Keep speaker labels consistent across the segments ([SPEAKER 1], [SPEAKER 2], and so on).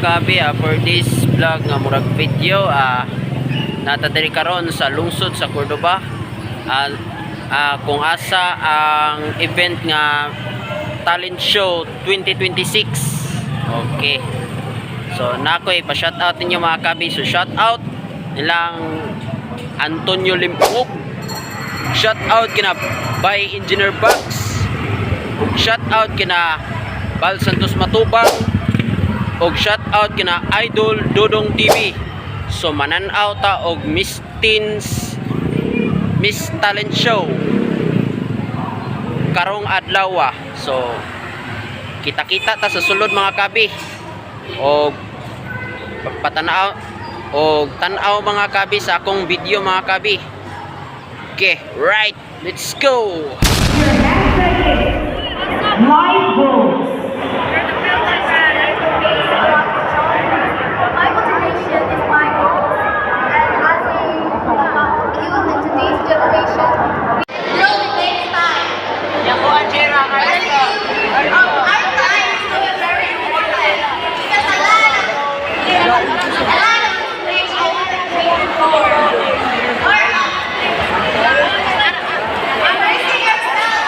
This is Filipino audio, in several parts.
[SPEAKER 1] kabi, for this vlog nga murag video, natadiri karon sa lungsod sa Cordoba, kung asa ang event nga talent show 2026. Okay, so nakoy pa shout out ninyo mga kabi. So shout out nilang Antonio Limpog, shout out kina by Engineer Bugs, shout out kina Bal Santos Matubang, og shout out kina Idol Dodong TV. So mananaw ta og Miss Talent Show karong adlaw. So kita-kita ta sa sulod mga kabi, og patanaw og tan-aw mga kabi sa akong video mga kabi. Okay, right, let's go.
[SPEAKER 2] Live goals.
[SPEAKER 3] My motivation is my goal, and as a youth in today's generation, really takes time. Our time is still very important because a lot of things I want to train for. Embracing yourself.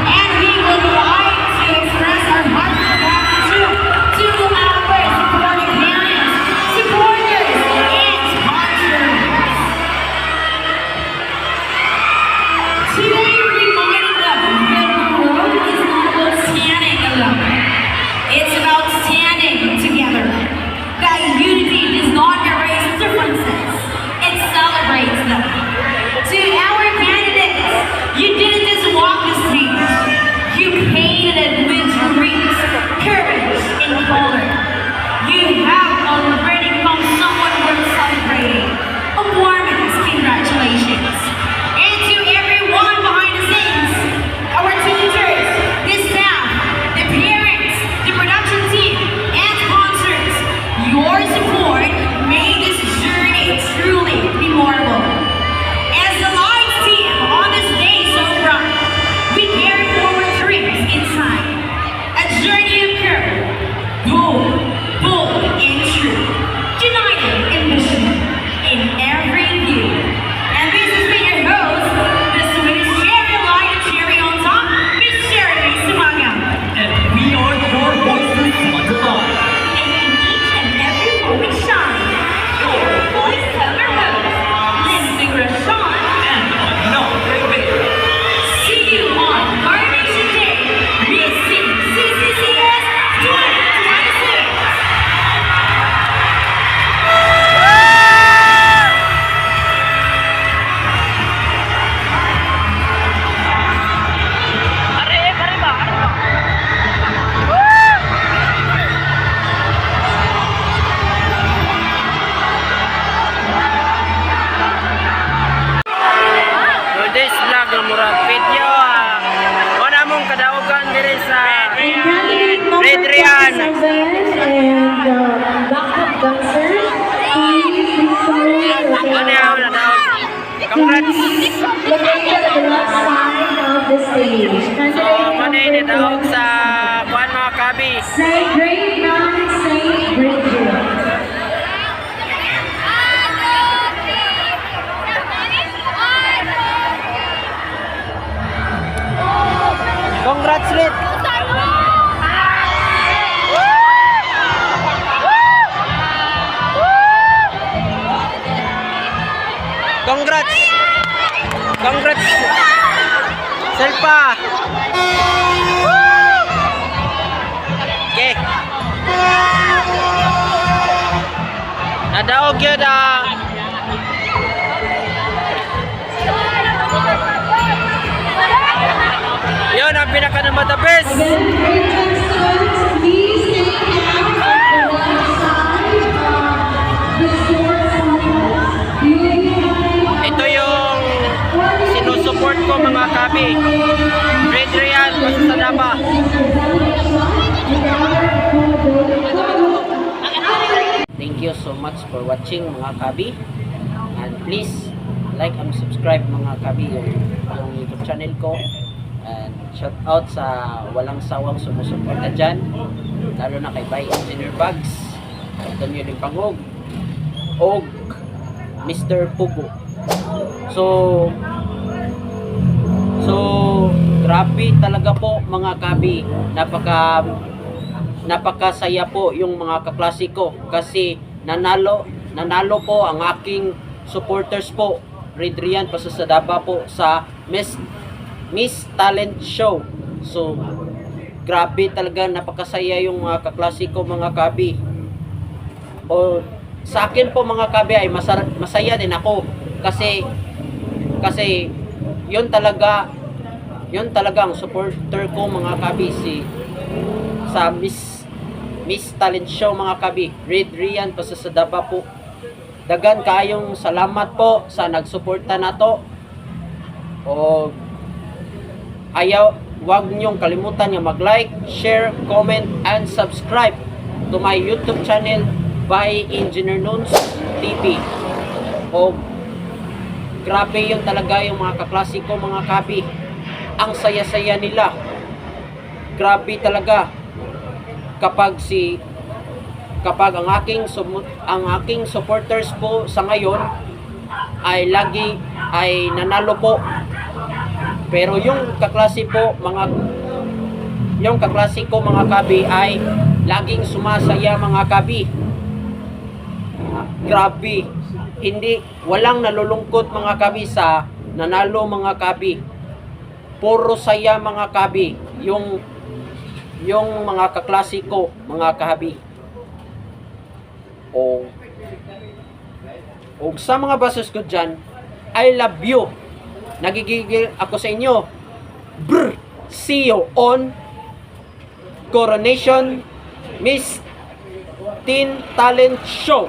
[SPEAKER 3] And we would like to express our heartfelt gratitude to our supporting parents, supporters, and sponsors. Today reminded us that growth is not about standing alone. It's about standing together. That unity does not erase differences. It celebrates them. To our candidates, you didn't just walk the streets. You painted it with dreams, courage, and color. You have already become someone worth celebrating. A warmest congratulations. And to everyone behind the scenes, our teachers, the staff, the parents, the production team, and sponsors, your support made this journey truly memorable. As the Lights team on this day so bright, we carry forward dreams inside. A journey of courage, bold and true, united in mission, in every view. And this has been your host, the sweetest cherry light and cherry on top, Miss Jeremy Sumaga.
[SPEAKER 4] And we are your voices on the line.
[SPEAKER 3] And in each and every moment shine, your voiceover host, Lindsay Rashawn.
[SPEAKER 4] And another baby.
[SPEAKER 3] See you on Coronation Day, Miss CCCS 2026.
[SPEAKER 1] So this vlog ng murag video wala mong kadaugan diri sa Redrian.
[SPEAKER 2] And backup dancers,
[SPEAKER 1] Ano yaw na daw? Congrats.
[SPEAKER 2] located at the left side of the stage.
[SPEAKER 1] So ano ini daog sa kuan mga kabi.
[SPEAKER 2] Say grade 9, say grade 0.
[SPEAKER 1] Congrats Lit. Congrats. Congrats. Selpa. Okay. mo gyud yun ang pinaka naman the best.
[SPEAKER 2] Again, great job, students. Please stand out at the left side of the sports complex. You will be having
[SPEAKER 1] Ito yung sinusupport ko mga kabi. Grade Real, basta sa Daba. Thank you so much for watching mga kabi. And please like and subscribe mga kabi yung YouTube channel ko. And shout out sa walang sawang sumusuporta dyan. Lalo na kay Bay Engineer Bags, Antonio Limpangog, og Mr. Pugo. So grabe talaga po mga kabi. Napakasaya po yung mga kaklase ko kasi nanalo po ang aking supporters po. Red Rian Pasasadaba po sa Miss Talent Show. So grabe talaga, napakasaya yung mga kaklase ko mga kabi. O sa akin po mga kabi ay masaya din ako kasi yun talaga ang supporter ko mga kabi sa Miss Talent Show mga kabi. Red Rian Pasasadaba po. Dagan kayong salamat po sa nagsuporta nato. O wag niyong kalimutan nga mag-like, share, comment, and subscribe to my YouTube channel by Engineer Nunes TV. O grabe yun talaga yung mga kaklase ko mga kabi. Ang saya-saya nila. Grabe talaga kapag ang aking supporters po sa ngayon ay nanalo po. Pero yung kaklase ko mga kabi ay laging sumasaya mga kabi. Grabe. Walang nalulungkot mga kabi sa nanalo mga kabi. Puro saya mga kabi. Yung mga kaklase ko mga kabi. O sa mga basos ko dyan, I love you. Nagigigil ako sa inyo. See you on Coronation Miss Teen Talent Show.